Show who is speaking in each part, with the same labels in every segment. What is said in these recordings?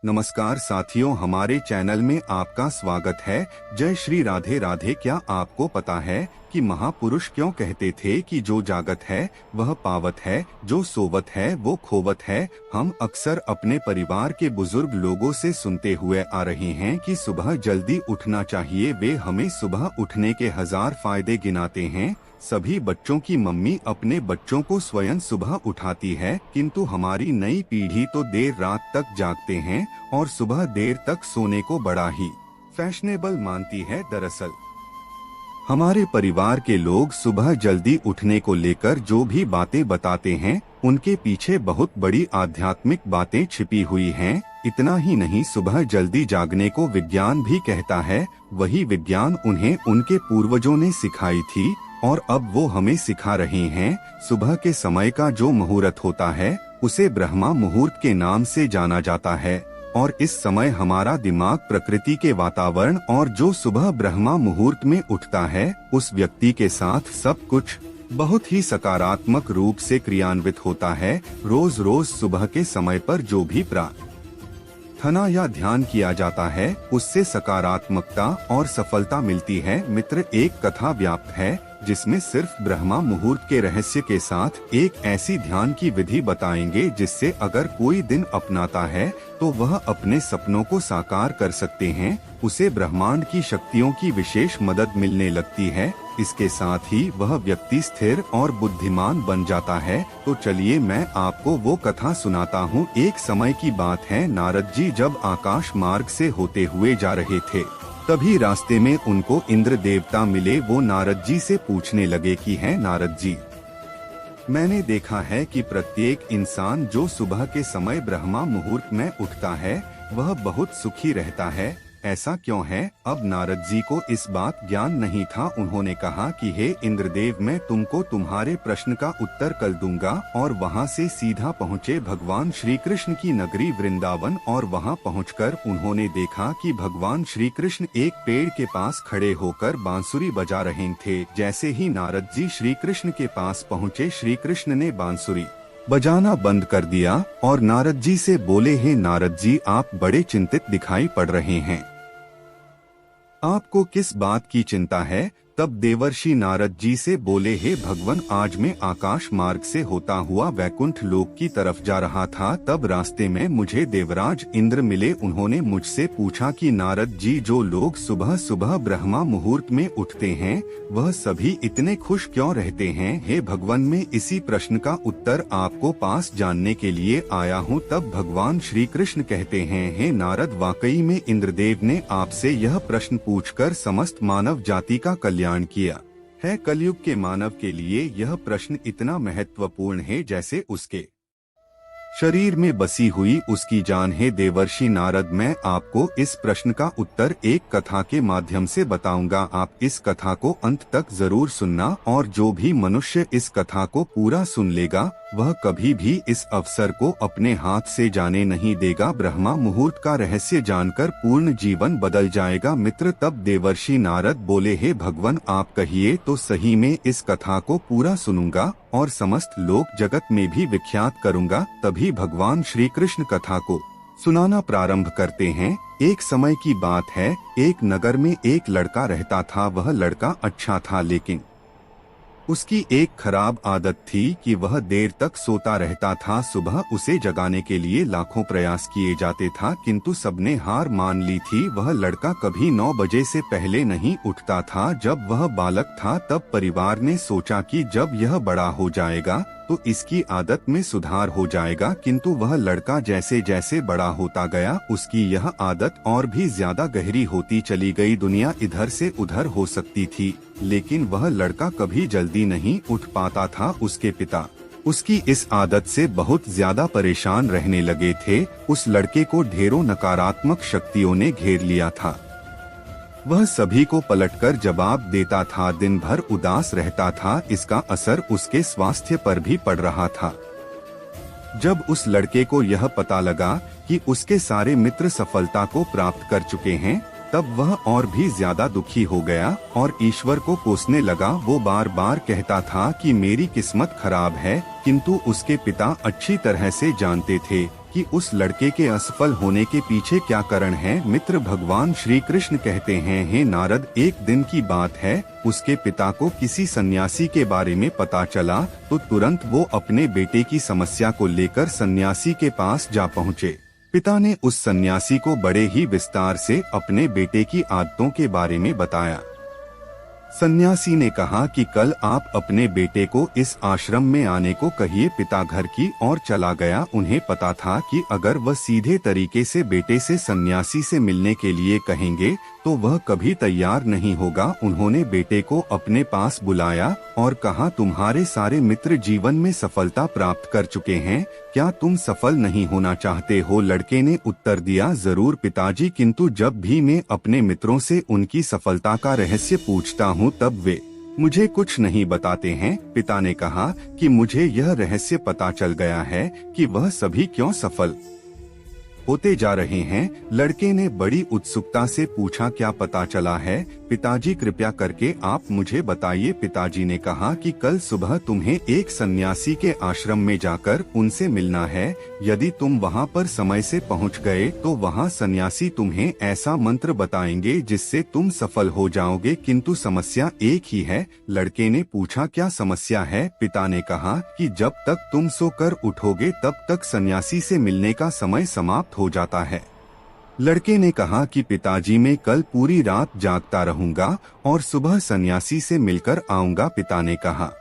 Speaker 1: नमस्कार साथियों, हमारे चैनल में आपका स्वागत है। जय श्री राधे राधे। क्या आपको पता है कि महापुरुष क्यों कहते थे कि जो जागत है वह पावत है, जो सोवत है वो खोवत है। हम अक्सर अपने परिवार के बुजुर्ग लोगों से सुनते हुए आ रहे हैं कि सुबह जल्दी उठना चाहिए। वे हमें सुबह उठने के 1000 फायदे गिनाते हैं। सभी बच्चों की मम्मी अपने बच्चों को स्वयं सुबह उठाती है, किंतु हमारी नई पीढ़ी तो देर रात तक जागते हैं और सुबह देर तक सोने को बड़ा ही फैशनेबल मानती है। दरअसल हमारे परिवार के लोग सुबह जल्दी उठने को लेकर जो भी बातें बताते हैं, उनके पीछे बहुत बड़ी आध्यात्मिक बातें छिपी हुई हैं। इतना ही नहीं, सुबह जल्दी जागने को विज्ञान भी कहता है। वही विज्ञान उन्हें उनके पूर्वजों ने सिखाई थी और अब वो हमें सिखा रहे हैं। सुबह के समय का जो मुहूर्त होता है उसे ब्रह्मा मुहूर्त के नाम से जाना जाता है और इस समय हमारा दिमाग प्रकृति के वातावरण और जो सुबह ब्रह्मा मुहूर्त में उठता है उस व्यक्ति के साथ सब कुछ बहुत ही सकारात्मक रूप से क्रियान्वित होता है। रोज रोज सुबह के समय पर जो भी प्रार्थना या ध्यान किया जाता है उससे सकारात्मकता और सफलता मिलती है। मित्र, एक कथा व्याप्त है जिसमें सिर्फ ब्रह्मा मुहूर्त के रहस्य के साथ एक ऐसी ध्यान की विधि बताएंगे जिससे अगर कोई दिन अपनाता है तो वह अपने सपनों को साकार कर सकते हैं। उसे ब्रह्मांड की शक्तियों की विशेष मदद मिलने लगती है। इसके साथ ही वह व्यक्ति स्थिर और बुद्धिमान बन जाता है। तो चलिए मैं आपको वो कथा सुनाता हूँ। एक समय की बात है, नारद जी जब आकाश मार्ग से होते हुए जा रहे थे, तभी रास्ते में उनको इंद्र देवता मिले। वो नारद जी से पूछने लगे कि हैं नारद जी, मैंने देखा है कि प्रत्येक इंसान जो सुबह के समय ब्रह्मा मुहूर्त में उठता है वह बहुत सुखी रहता है, ऐसा क्यों है? अब नारद जी को इस बात ज्ञान नहीं था। उन्होंने कहा कि हे इंद्रदेव, मैं तुमको तुम्हारे प्रश्न का उत्तर कल दूंगा। और वहां से सीधा पहुँचे भगवान श्री कृष्ण की नगरी वृंदावन और वहां पहुंचकर उन्होंने देखा कि भगवान श्री कृष्ण एक पेड़ के पास खड़े होकर बांसुरी बजा रहे थे। जैसे ही नारद जी श्री कृष्ण के पास पहुँचे, श्री कृष्ण ने बांसुरी बजाना बंद कर दिया और नारद जी से बोले, हे नारद जी, आप बड़े चिंतित दिखाई पड़ रहे हैं, आपको किस बात की चिंता है? तब देवर्षि नारद जी से बोले, हे भगवान, आज मैं आकाश मार्ग से होता हुआ वैकुंठ लोक की तरफ जा रहा था। तब रास्ते में मुझे देवराज इंद्र मिले। उन्होंने मुझसे पूछा कि नारद जी, जो लोग सुबह सुबह ब्रह्मा मुहूर्त में उठते हैं वह सभी इतने खुश क्यों रहते हैं? हे भगवान, मैं इसी प्रश्न का उत्तर आपको पास जानने के लिए आया हूँ। तब भगवान श्री कृष्ण कहते हैं, हे नारद, वाकई में इंद्रदेव ने आपसे यह प्रश्न पूछकर समस्त मानव जाति का कल्याण किया है। कलयुग के मानव के लिए यह प्रश्न इतना महत्वपूर्ण है जैसे उसके शरीर में बसी हुई उसकी जान है। देवर्षि नारद, मैं आपको इस प्रश्न का उत्तर एक कथा के माध्यम से बताऊंगा। आप इस कथा को अंत तक जरूर सुनना और जो भी मनुष्य इस कथा को पूरा सुन लेगा वह कभी भी इस अवसर को अपने हाथ से जाने नहीं देगा। ब्रह्मा मुहूर्त का रहस्य जानकर पूर्ण जीवन बदल जाएगा। मित्र, तब देवर्षि नारद बोले, हे भगवान, आप कहिए तो सही में इस कथा को पूरा सुनूंगा और समस्त लोक जगत में भी विख्यात करूंगा। तभी भगवान श्री कृष्ण कथा को सुनाना प्रारंभ करते हैं। एक समय की बात है, एक नगर में एक लड़का रहता था। वह लड़का अच्छा था, लेकिन उसकी एक खराब आदत थी कि वह देर तक सोता रहता था। सुबह उसे जगाने के लिए लाखों प्रयास किए जाते था, किंतु सबने हार मान ली थी। वह लड़का कभी 9 बजे से पहले नहीं उठता था। जब वह बालक था तब परिवार ने सोचा कि जब यह बड़ा हो जाएगा तो इसकी आदत में सुधार हो जाएगा, किंतु वह लड़का जैसे जैसे बड़ा होता गया उसकी यह आदत और भी ज्यादा गहरी होती चली गई। दुनिया इधर से उधर हो सकती थी, लेकिन वह लड़का कभी जल्दी नहीं उठ पाता था। उसके पिता उसकी इस आदत से बहुत ज्यादा परेशान रहने लगे थे। उस लड़के को ढेरों नकारात्मक शक्तियों ने घेर लिया था। वह सभी को पलटकर जवाब देता था, दिन भर उदास रहता था। इसका असर उसके स्वास्थ्य पर भी पड़ रहा था। जब उस लड़के को यह पता लगा कि उसके सारे मित्र सफलता को प्राप्त कर चुके हैं, तब वह और भी ज्यादा दुखी हो गया और ईश्वर को कोसने लगा। वो बार बार कहता था कि मेरी किस्मत खराब है, किंतु उसके पिता अच्छी तरह से जानते थे कि उस लड़के के असफल होने के पीछे क्या कारण है। मित्र भगवान श्री कृष्ण कहते हैं, हे नारद, एक दिन की बात है, उसके पिता को किसी सन्यासी के बारे में पता चला तो तुरंत वो अपने बेटे की समस्या को लेकर सन्यासी के पास जा पहुँचे। पिता ने उस सन्यासी को बड़े ही विस्तार से अपने बेटे की आदतों के बारे में बताया। सन्यासी ने कहा कि कल आप अपने बेटे को इस आश्रम में आने को कहिए। पिता घर की ओर चला गया। उन्हें पता था कि अगर वह सीधे तरीके से बेटे से सन्यासी से मिलने के लिए कहेंगे तो वह कभी तैयार नहीं होगा। उन्होंने बेटे को अपने पास बुलाया और कहा, तुम्हारे सारे मित्र जीवन में सफलता प्राप्त कर चुके हैं, क्या तुम सफल नहीं होना चाहते हो? लड़के ने उत्तर दिया, जरूर पिताजी, किंतु जब भी मैं अपने मित्रों से उनकी सफलता का रहस्य पूछता हूँ तब वे मुझे कुछ नहीं बताते हैं। पिता ने कहा कि मुझे यह रहस्य पता चल गया है कि वह सभी क्यों सफल होते जा रहे हैं। लड़के ने बड़ी उत्सुकता से पूछा, क्या पता चला है पिताजी? कृपया करके आप मुझे बताइए। पिताजी ने कहा कि कल सुबह तुम्हें एक सन्यासी के आश्रम में जाकर उनसे मिलना है। यदि तुम वहां पर समय से पहुंच गए तो वहां सन्यासी तुम्हें ऐसा मंत्र बताएंगे जिससे तुम सफल हो जाओगे, किंतु समस्या एक ही है। लड़के ने पूछा, क्या समस्या है? पिता ने कहा कि जब तक तुम सोकर उठोगे तब तक सन्यासी से मिलने का समय समाप्त हो जाता है। लड़के ने कहा कि पिताजी, मैं कल पूरी रात जागता रहूंगा और सुबह सन्यासी से मिलकर आऊंगा। पिता ने कहा,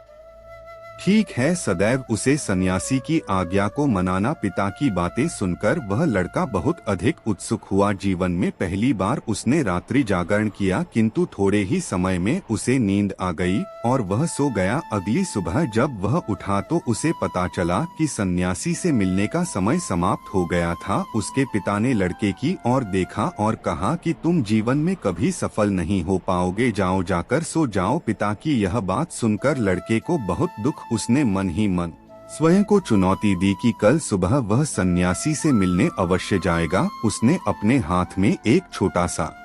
Speaker 1: ठीक है। सदैव उसे सन्यासी की आज्ञा को मनाना। पिता की बातें सुनकर वह लड़का बहुत अधिक उत्सुक हुआ। जीवन में पहली बार उसने रात्रि जागरण किया, किंतु थोड़े ही समय में उसे नींद आ गई और वह सो गया। अगली सुबह जब वह उठा तो उसे पता चला कि सन्यासी से मिलने का समय समाप्त हो गया था। उसके पिता ने लड़के की ओर देखा और कहा कि तुम जीवन में कभी सफल नहीं हो पाओगे, जाओ जाकर सो जाओ। पिता की यह बात सुनकर लड़के को बहुत दुख। उसने मन ही मन स्वयं को चुनौती दी कि कल सुबह वह सन्यासी से मिलने अवश्य जाएगा। उसने अपने हाथ में एक छोटा सा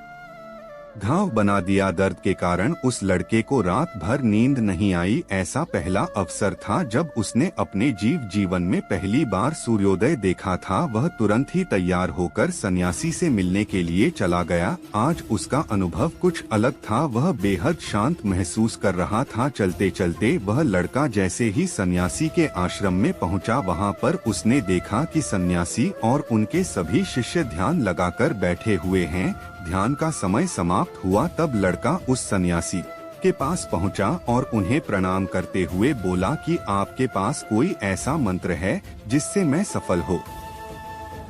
Speaker 1: घाव बना दिया। दर्द के कारण उस लड़के को रात भर नींद नहीं आई। ऐसा पहला अवसर था जब उसने अपने जीवन में पहली बार सूर्योदय देखा था। वह तुरंत ही तैयार होकर सन्यासी से मिलने के लिए चला गया। आज उसका अनुभव कुछ अलग था। वह बेहद शांत महसूस कर रहा था। चलते चलते वह लड़का जैसे ही सन्यासी के आश्रम में पहुंचा, वहां पर उसने देखा कि सन्यासी और उनके सभी शिष्य ध्यान लगाकर बैठे हुए हैं। ध्यान का समय समाप्त हुआ तब लड़का उस सन्यासी के पास पहुंचा और उन्हें प्रणाम करते हुए बोला कि आपके पास कोई ऐसा मंत्र है जिससे मैं सफल हो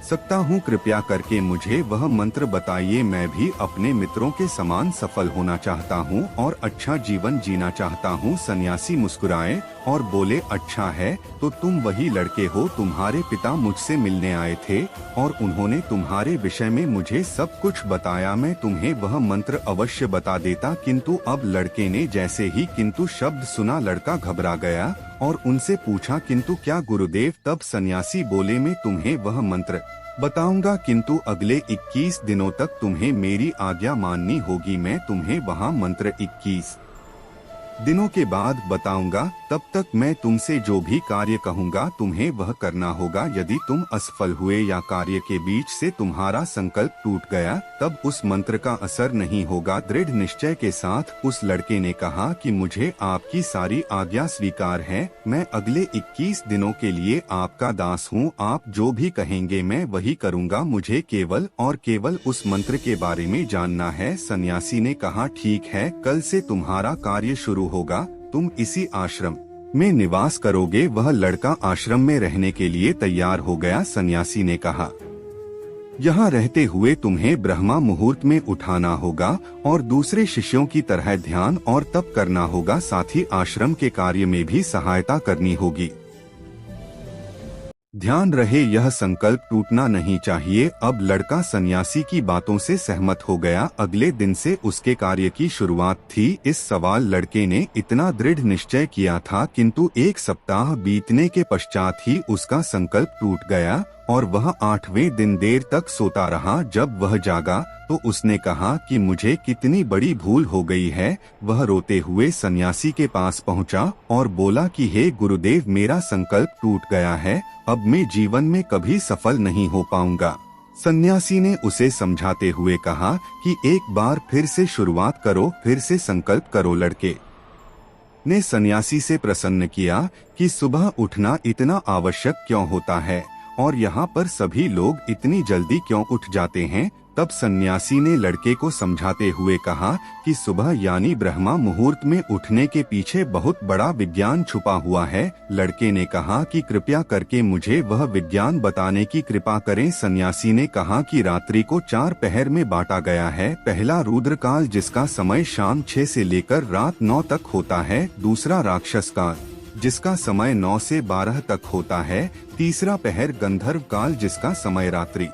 Speaker 1: सकता हूँ? कृपया करके मुझे वह मंत्र बताइए। मैं भी अपने मित्रों के समान सफल होना चाहता हूँ और अच्छा जीवन जीना चाहता हूँ। सन्यासी मुस्कुराए और बोले, अच्छा है तो तुम वही लड़के हो। तुम्हारे पिता मुझसे मिलने आए थे और उन्होंने तुम्हारे विषय में मुझे सब कुछ बताया। मैं तुम्हें वह मंत्र अवश्य बता देता, किंतु अब लड़के ने जैसे ही किंतु शब्द सुना, लड़का घबरा गया और उनसे पूछा, किंतु क्या गुरुदेव? तब सन्यासी बोले, मैं तुम्हें वह मंत्र बताऊंगा, किंतु अगले 21 दिनों तक तुम्हें मेरी आज्ञा माननी होगी। मैं तुम्हें वहाँ मंत्र 21 दिनों के बाद बताऊंगा। तब तक मैं तुमसे जो भी कार्य कहूंगा तुम्हें वह करना होगा। यदि तुम असफल हुए या कार्य के बीच से तुम्हारा संकल्प टूट गया तब उस मंत्र का असर नहीं होगा। दृढ़ निश्चय के साथ उस लड़के ने कहा कि मुझे आपकी सारी आज्ञा स्वीकार है। मैं अगले 21 दिनों के लिए आपका दास हूँ। आप जो भी कहेंगे मैं वही करूँगा। मुझे केवल और केवल उस मंत्र के बारे में जानना है। सन्यासी ने कहा, ठीक है, कल से तुम्हारा कार्य शुरू होगा। तुम इसी आश्रम में निवास करोगे। वह लड़का आश्रम में रहने के लिए तैयार हो गया। सन्यासी ने कहा, यहाँ रहते हुए तुम्हें ब्रह्मा मुहूर्त में उठाना होगा और दूसरे शिष्यों की तरह ध्यान और तप करना होगा। साथ ही आश्रम के कार्य में भी सहायता करनी होगी। ध्यान रहे, यह संकल्प टूटना नहीं चाहिए। अब लड़का सन्यासी की बातों से सहमत हो गया। अगले दिन से उसके कार्य की शुरुआत थी। इस सवाल लड़के ने इतना दृढ़ निश्चय किया था, किंतु 1 सप्ताह बीतने के पश्चात ही उसका संकल्प टूट गया और वह 8वें दिन देर तक सोता रहा। जब वह जागा तो उसने कहा कि मुझे कितनी बड़ी भूल हो गई है। वह रोते हुए सन्यासी के पास पहुंचा और बोला कि हे गुरुदेव, मेरा संकल्प टूट गया है, अब मैं जीवन में कभी सफल नहीं हो पाऊंगा। सन्यासी ने उसे समझाते हुए कहा कि एक बार फिर से शुरुआत करो, फिर से संकल्प करो। लड़के ने सन्यासी से प्रश्न किया कि सुबह उठना इतना आवश्यक क्यों होता है और यहाँ पर सभी लोग इतनी जल्दी क्यों उठ जाते हैं। तब सन्यासी ने लड़के को समझाते हुए कहा कि सुबह यानी ब्रह्मा मुहूर्त में उठने के पीछे बहुत बड़ा विज्ञान छुपा हुआ है। लड़के ने कहा कि कृपया करके मुझे वह विज्ञान बताने की कृपा करें। सन्यासी ने कहा कि रात्रि को 4 पहर में बांटा गया है। पहला रुद्रकाल जिसका समय शाम 6 से लेकर रात 9 तक होता है। दूसरा राक्षस काल जिसका समय 9 से 12 तक होता है। तीसरा पहर गंधर्व काल जिसका समय रात्रि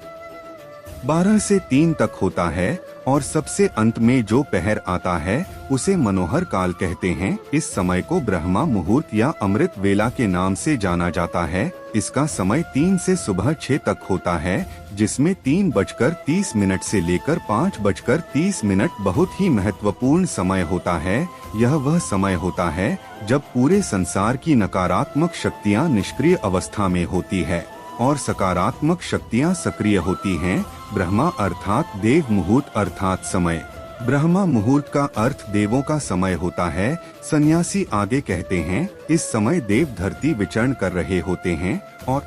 Speaker 1: 12 से 3 तक होता है और सबसे अंत में जो पहर आता है उसे मनोहर काल कहते हैं। इस समय को ब्रह्मा मुहूर्त या अमृत वेला के नाम से जाना जाता है। इसका समय 3 से सुबह 6 तक होता है, जिसमें 3:30 से लेकर 5:30 बहुत ही महत्वपूर्ण समय होता है। यह वह समय होता है जब पूरे संसार की नकारात्मक शक्तियाँ निष्क्रिय अवस्था में होती है और सकारात्मक शक्तियाँ सक्रिय होती हैं। ब्रह्मा अर्थात देव मुहूर्त अर्थात समय। ब्रह्मा मुहूर्त का अर्थ देवों का समय होता है। सन्यासी आगे कहते हैं, इस समय देव धरती विचरण कर रहे होते हैं और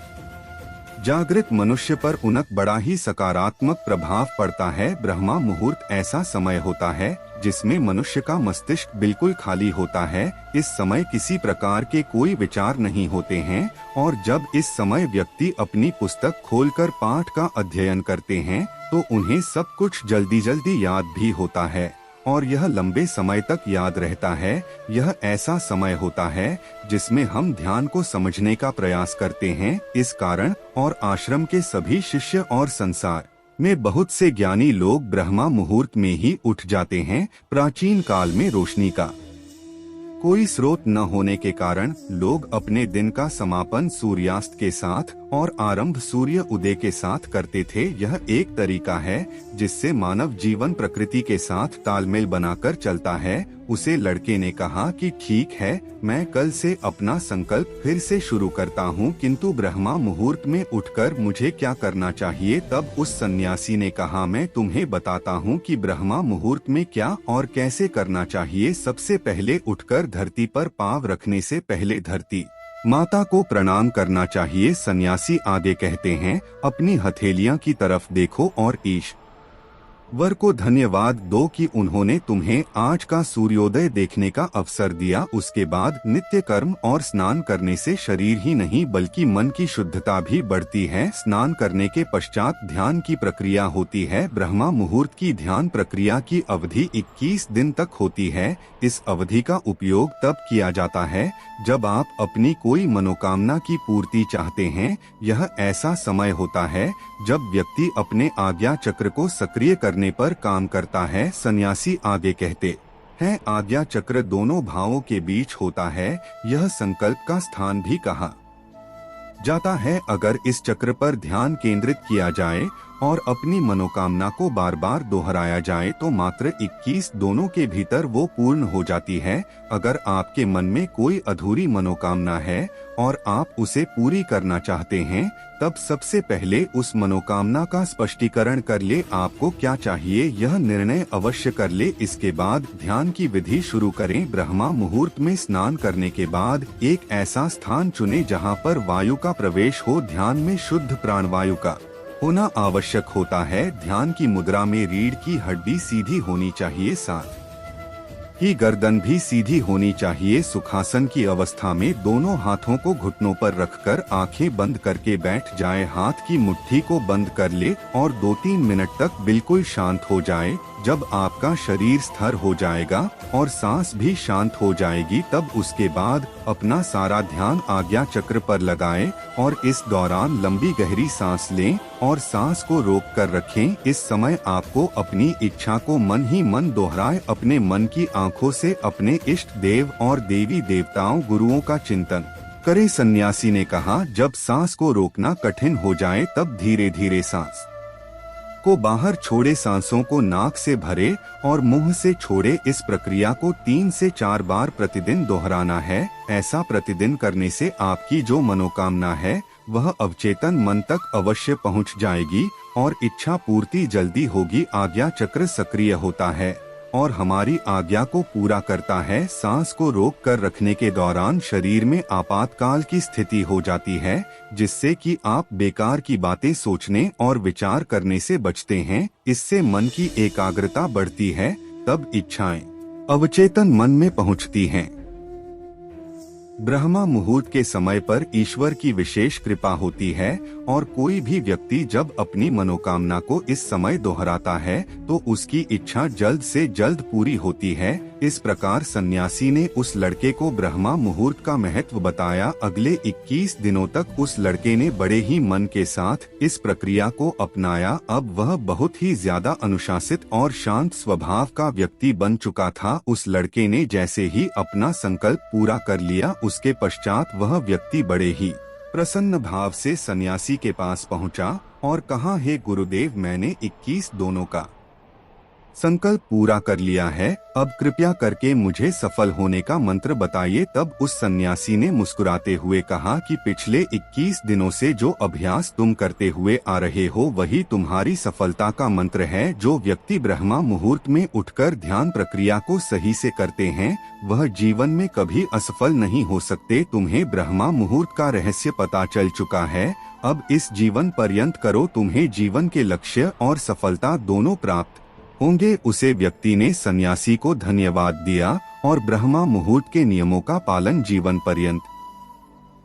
Speaker 1: जागृत मनुष्य पर उनका बड़ा ही सकारात्मक प्रभाव पड़ता है। ब्रह्मा मुहूर्त ऐसा समय होता है जिसमें मनुष्य का मस्तिष्क बिल्कुल खाली होता है। इस समय किसी प्रकार के कोई विचार नहीं होते हैं और जब इस समय व्यक्ति अपनी पुस्तक खोलकर पाठ का अध्ययन करते हैं तो उन्हें सब कुछ जल्दी जल्दी याद भी होता है और यह लंबे समय तक याद रहता है। यह ऐसा समय होता है जिसमें हम ध्यान को समझने का प्रयास करते हैं। इस कारण और आश्रम के सभी शिष्य और संसार में बहुत से ज्ञानी लोग ब्रह्मा मुहूर्त में ही उठ जाते हैं। प्राचीन काल में रोशनी का कोई स्रोत न होने के कारण लोग अपने दिन का समापन सूर्यास्त के साथ और आरंभ सूर्य उदय के साथ करते थे। यह एक तरीका है जिससे मानव जीवन प्रकृति के साथ तालमेल बनाकर चलता है। उसे लड़के ने कहा कि ठीक है, मैं कल से अपना संकल्प फिर से शुरू करता हूँ, किंतु ब्रह्मा मुहूर्त में उठकर मुझे क्या करना चाहिए। तब उस सन्यासी ने कहा, मैं तुम्हें बताता हूँ कि ब्रह्मा मुहूर्त में क्या और कैसे करना चाहिए। सबसे पहले उठकर धरती पर पाँव रखने से पहले धरती माता को प्रणाम करना चाहिए। सन्यासी आगे कहते हैं, अपनी हथेलियां की तरफ देखो और ईश्वर को धन्यवाद दो कि उन्होंने तुम्हें आज का सूर्योदय देखने का अवसर दिया। उसके बाद नित्य कर्म और स्नान करने से शरीर ही नहीं बल्कि मन की शुद्धता भी बढ़ती है। स्नान करने के पश्चात ध्यान की प्रक्रिया होती है। ब्रह्मा मुहूर्त की ध्यान प्रक्रिया की अवधि 21 दिन तक होती है। इस अवधि का उपयोग तब किया जाता है जब आप अपनी कोई मनोकामना की पूर्ति चाहते हैं। यह ऐसा समय होता है जब व्यक्ति अपने आज्ञा चक्र को सक्रिय करने पर काम करता है। सन्यासी आगे कहते हैं, आज्ञा चक्र दोनों भावों के बीच होता है। यह संकल्प का स्थान भी कहा जाता है। अगर इस चक्र पर ध्यान केंद्रित किया जाए और अपनी मनोकामना को बार बार दोहराया जाए तो मात्र 21 दोनों के भीतर वो पूर्ण हो जाती है। अगर आपके मन में कोई अधूरी मनोकामना है और आप उसे पूरी करना चाहते हैं, तब सबसे पहले उस मनोकामना का स्पष्टीकरण कर ले। आपको क्या चाहिए यह निर्णय अवश्य कर ले। इसके बाद ध्यान की विधि शुरू करें। ब्रह्मा मुहूर्त में स्नान करने के बाद एक ऐसा स्थान चुनें जहां पर वायु का प्रवेश हो। ध्यान में शुद्ध प्राणवायु का होना आवश्यक होता है। ध्यान की मुद्रा में रीढ़ की हड्डी सीधी होनी चाहिए, साथ ही गर्दन भी सीधी होनी चाहिए। सुखासन की अवस्था में दोनों हाथों को घुटनों पर रखकर आंखें बंद करके बैठ जाए। हाथ की मुट्ठी को बंद कर ले और 2-3 मिनट तक बिल्कुल शांत हो जाए। जब आपका शरीर स्थिर हो जाएगा और सांस भी शांत हो जाएगी, तब उसके बाद अपना सारा ध्यान आज्ञा चक्र पर लगाएं और इस दौरान लंबी गहरी सांस लें और सांस को रोक कर रखें। इस समय आपको अपनी इच्छा को मन ही मन दोहराए। अपने मन की आंखों से अपने इष्ट देव और देवी देवताओं गुरुओं का चिंतन करे। सन्यासी ने कहा, जब सांस को रोकना कठिन हो जाए तब धीरे धीरे सांस को बाहर छोड़े, सांसों को नाक से भरे और मुंह से छोड़े। इस प्रक्रिया को 3 से 4 बार प्रतिदिन दोहराना है। ऐसा प्रतिदिन करने से आपकी जो मनोकामना है वह अवचेतन मन तक अवश्य पहुंच जाएगी और इच्छा पूर्ति जल्दी होगी। आज्ञा चक्र सक्रिय होता है और हमारी आज्ञा को पूरा करता है। सांस को रोक कर रखने के दौरान शरीर में आपातकाल की स्थिति हो जाती है, जिससे कि आप बेकार की बातें सोचने और विचार करने से बचते हैं। इससे मन की एकाग्रता बढ़ती है, तब इच्छाएं अवचेतन मन में पहुंचती हैं। ब्रह्मा मुहूर्त के समय पर ईश्वर की विशेष कृपा होती है और कोई भी व्यक्ति जब अपनी मनोकामना को इस समय दोहराता है तो उसकी इच्छा जल्द से जल्द पूरी होती है। इस प्रकार सन्यासी ने उस लड़के को ब्रह्मा मुहूर्त का महत्व बताया। अगले 21 दिनों तक उस लड़के ने बड़े ही मन के साथ इस प्रक्रिया को अपनाया। अब वह बहुत ही ज्यादा अनुशासित और शांत स्वभाव का व्यक्ति बन चुका था। उस लड़के ने जैसे ही अपना संकल्प पूरा कर लिया, उसके पश्चात वह व्यक्ति बड़े ही प्रसन्न भाव से सन्यासी के पास पहुंचा और कहा, हे गुरुदेव, मैंने 21 दोनों का संकल्प पूरा कर लिया है, अब कृपया करके मुझे सफल होने का मंत्र बताइए। तब उस सन्यासी ने मुस्कुराते हुए कहा कि पिछले 21 दिनों से जो अभ्यास तुम करते हुए आ रहे हो वही तुम्हारी सफलता का मंत्र है। जो व्यक्ति ब्रह्मा मुहूर्त में उठकर ध्यान प्रक्रिया को सही से करते हैं वह जीवन में कभी असफल नहीं हो सकते। तुम्हें ब्रह्मा मुहूर्त का रहस्य पता चल चुका है, अब इस जीवन पर्यंत करो, तुम्हें जीवन के लक्ष्य और सफलता दोनों प्राप्त होंगे। उसे व्यक्ति ने सन्यासी को धन्यवाद दिया और ब्रह्मा मुहूर्त के नियमों का पालन जीवन पर्यंत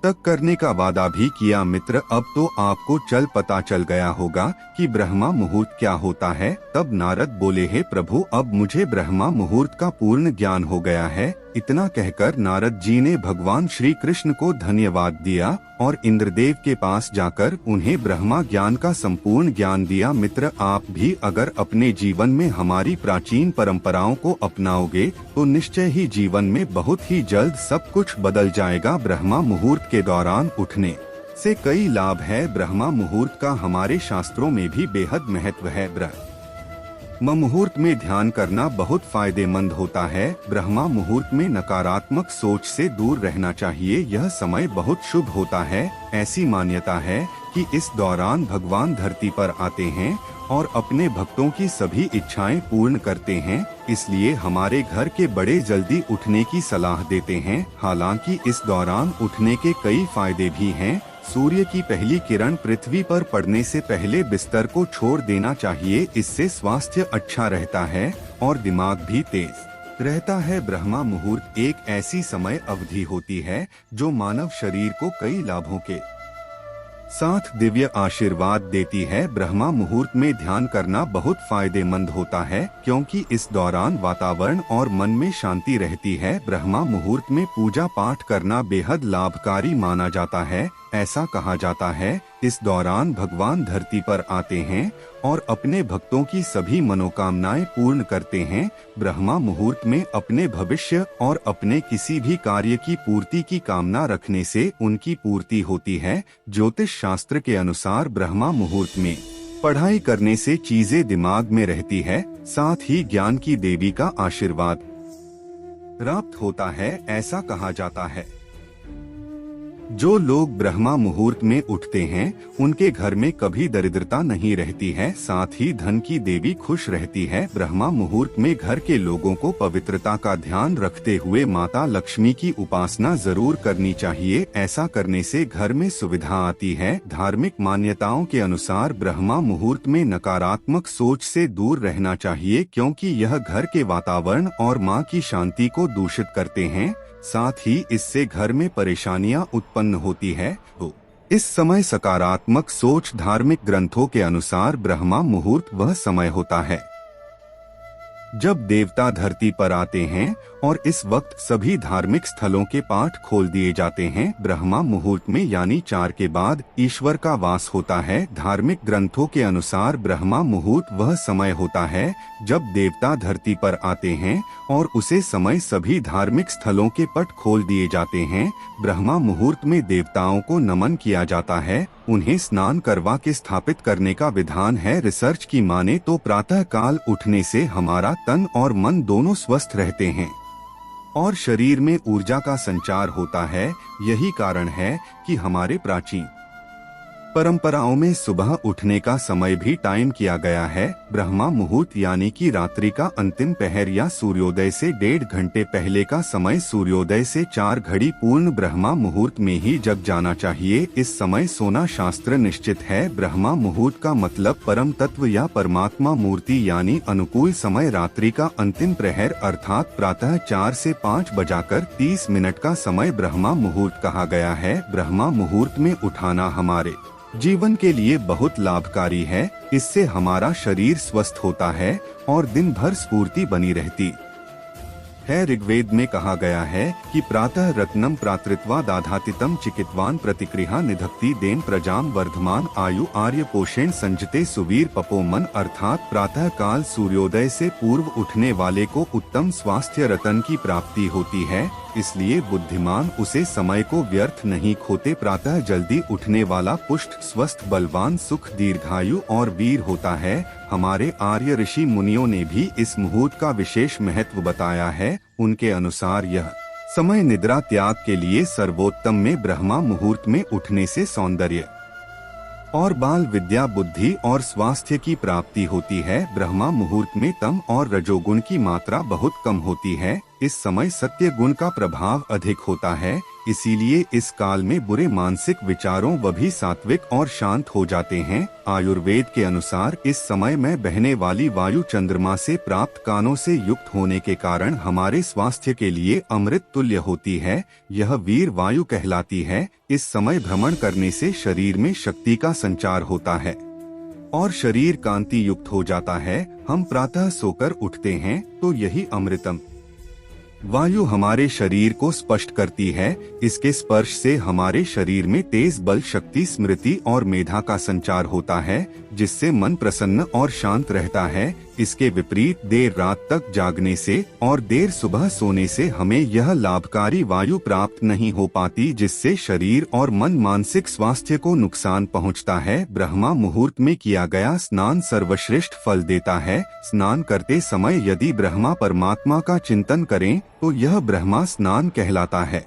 Speaker 1: तक करने का वादा भी किया। मित्र, अब तो आपको पता चल गया होगा कि ब्रह्मा मुहूर्त क्या होता है। तब नारद बोले, हे प्रभु, अब मुझे ब्रह्मा मुहूर्त का पूर्ण ज्ञान हो गया है। इतना कहकर नारद जी ने भगवान श्री कृष्ण को धन्यवाद दिया और इंद्रदेव के पास जाकर उन्हें ब्रह्मा ज्ञान का संपूर्ण ज्ञान दिया। मित्र, आप भी अगर अपने जीवन में हमारी प्राचीन परंपराओं को अपनाओगे तो निश्चय ही जीवन में बहुत ही जल्द सब कुछ बदल जाएगा। ब्रह्मा मुहूर्त के दौरान उठने से कई लाभ है। ब्रह्मा मुहूर्त का हमारे शास्त्रों में भी बेहद महत्व है। ब्रह्मा मुहूर्त में ध्यान करना बहुत फायदेमंद होता है। ब्रह्मा मुहूर्त में नकारात्मक सोच से दूर रहना चाहिए। यह समय बहुत शुभ होता है। ऐसी मान्यता है कि इस दौरान भगवान धरती पर आते हैं और अपने भक्तों की सभी इच्छाएं पूर्ण करते हैं, इसलिए हमारे घर के बड़े जल्दी उठने की सलाह देते हैं। हालांकि इस दौरान उठने के कई फायदे भी हैं। सूर्य की पहली किरण पृथ्वी पर पड़ने से पहले बिस्तर को छोड़ देना चाहिए, इससे स्वास्थ्य अच्छा रहता है और दिमाग भी तेज रहता है। ब्रह्मा मुहूर्त एक ऐसी समय अवधि होती है जो मानव शरीर को कई लाभों के साथ दिव्य आशीर्वाद देती है। ब्रह्मा मुहूर्त में ध्यान करना बहुत फायदेमंद होता है क्योंकि इस दौरान वातावरण और मन में शांति रहती है। ब्रह्मा मुहूर्त में पूजा पाठ करना बेहद लाभकारी माना जाता है। ऐसा कहा जाता है, इस दौरान भगवान धरती पर आते हैं और अपने भक्तों की सभी मनोकामनाएं पूर्ण करते हैं। ब्रह्मा मुहूर्त में अपने भविष्य और अपने किसी भी कार्य की पूर्ति की कामना रखने से उनकी पूर्ति होती है। ज्योतिष शास्त्र के अनुसार ब्रह्मा मुहूर्त में पढ़ाई करने से चीजें दिमाग में रहती है, साथ ही ज्ञान की देवी का आशीर्वाद प्राप्त होता है। ऐसा कहा जाता है, जो लोग ब्रह्मा मुहूर्त में उठते हैं उनके घर में कभी दरिद्रता नहीं रहती है, साथ ही धन की देवी खुश रहती है। ब्रह्मा मुहूर्त में घर के लोगों को पवित्रता का ध्यान रखते हुए माता लक्ष्मी की उपासना जरूर करनी चाहिए। ऐसा करने से घर में सुविधा आती है। धार्मिक मान्यताओं के अनुसार ब्रह्मा मुहूर्त में नकारात्मक सोच से दूर रहना चाहिए क्योंकि यह घर के वातावरण और मां की शांति को दूषित करते हैं, साथ ही इससे घर में परेशानियां उत्पन्न होती है। तो इस समय सकारात्मक सोच, धार्मिक ग्रंथों के अनुसार ब्रह्मा मुहूर्त वह समय होता है जब देवता धरती पर आते हैं और इस वक्त सभी धार्मिक स्थलों के पाट खोल दिए जाते हैं। ब्रह्मा मुहूर्त में यानी 4 के बाद ईश्वर का वास होता है। धार्मिक ग्रंथों के अनुसार ब्रह्मा मुहूर्त वह समय होता है जब देवता धरती पर आते हैं और उसे समय सभी धार्मिक स्थलों के पट खोल दिए जाते हैं। ब्रह्मा मुहूर्त में देवताओं को नमन किया जाता है, उन्हें स्नान करवा के स्थापित करने का विधान है। रिसर्च की माने तो प्रातः काल उठने से हमारा तन और मन दोनों स्वस्थ रहते हैं और शरीर में ऊर्जा का संचार होता है। यही कारण है कि हमारे प्राचीन परंपराओं में सुबह उठने का समय भी टाइम किया गया है। ब्रह्मा मुहूर्त यानी कि रात्रि का अंतिम पहर या सूर्योदय से 1.5 घंटे पहले का समय। सूर्योदय से 4 घड़ी पूर्ण ब्रह्मा मुहूर्त में ही जग जाना चाहिए। इस समय सोना शास्त्र निश्चित है। ब्रह्मा मुहूर्त का मतलब परम तत्व या परमात्मा मूर्ति यानी अनुकूल समय। रात्रि का अंतिम प्रहर अर्थात प्रातः 4 से 5 बजाकर 30 मिनट का समय ब्रह्मा मुहूर्त कहा गया है। ब्रह्मा मुहूर्त में उठाना हमारे जीवन के लिए बहुत लाभकारी है। इससे हमारा शरीर स्वस्थ होता है और दिन भर स्फूर्ति बनी रहती है। ऋग्वेद में कहा गया है कि प्रातः रत्नम प्रातृत्वा दाधातितम चिकित्वान प्रतिक्रिया निधत्ति देन प्रजाम वर्धमान आयु आर्य पोषण संजते सुवीर पपोमन अर्थात प्रातः काल सूर्योदय से पूर्व उठने वाले को उत्तम स्वास्थ्य रतन की प्राप्ति होती है। इसलिए बुद्धिमान उसे समय को व्यर्थ नहीं खोते। प्रातः जल्दी उठने वाला पुष्ट स्वस्थ बलवान सुख दीर्घायु और वीर होता है। हमारे आर्य ऋषि मुनियों ने भी इस मुहूर्त का विशेष महत्व बताया है। उनके अनुसार यह समय निद्रा त्याग के लिए सर्वोत्तम में ब्रह्मा मुहूर्त में उठने से सौंदर्य और बाल विद्या बुद्धि और स्वास्थ्य की प्राप्ति होती है। ब्रह्मा मुहूर्त में तम और रजोगुण की मात्रा बहुत कम होती है। इस समय सत्य गुण का प्रभाव अधिक होता है। इसीलिए इस काल में बुरे मानसिक विचारों व भी सात्विक और शांत हो जाते हैं। आयुर्वेद के अनुसार इस समय में बहने वाली वायु चंद्रमा से प्राप्त कानों से युक्त होने के कारण हमारे स्वास्थ्य के लिए अमृत तुल्य होती है। यह वीर वायु कहलाती है। इस समय भ्रमण करने से शरीर में शक्ति का संचार होता है और शरीर कांति युक्त हो जाता है। हम प्रातः सोकर उठते हैं तो यही अमृतम वायु हमारे शरीर को स्पष्ट करती है। इसके स्पर्श से हमारे शरीर में तेज बल शक्ति स्मृति और मेधा का संचार होता है, जिससे मन प्रसन्न और शांत रहता है। इसके विपरीत देर रात तक जागने से और देर सुबह सोने से हमें यह लाभकारी वायु प्राप्त नहीं हो पाती, जिससे शरीर और मन मानसिक स्वास्थ्य को नुकसान पहुंचता है। ब्रह्मा मुहूर्त में किया गया स्नान सर्वश्रेष्ठ फल देता है। स्नान करते समय यदि ब्रह्मा परमात्मा का चिंतन करें तो यह ब्रह्मा स्नान कहलाता है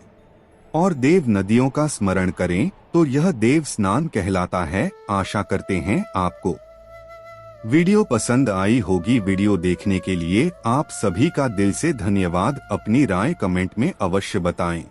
Speaker 1: और देव नदियों का स्मरण करें तो यह देव स्नान कहलाता है। आशा करते हैं आपको वीडियो पसंद आई होगी। वीडियो देखने के लिए आप सभी का दिल से धन्यवाद। अपनी राय कमेंट में अवश्य बताएं।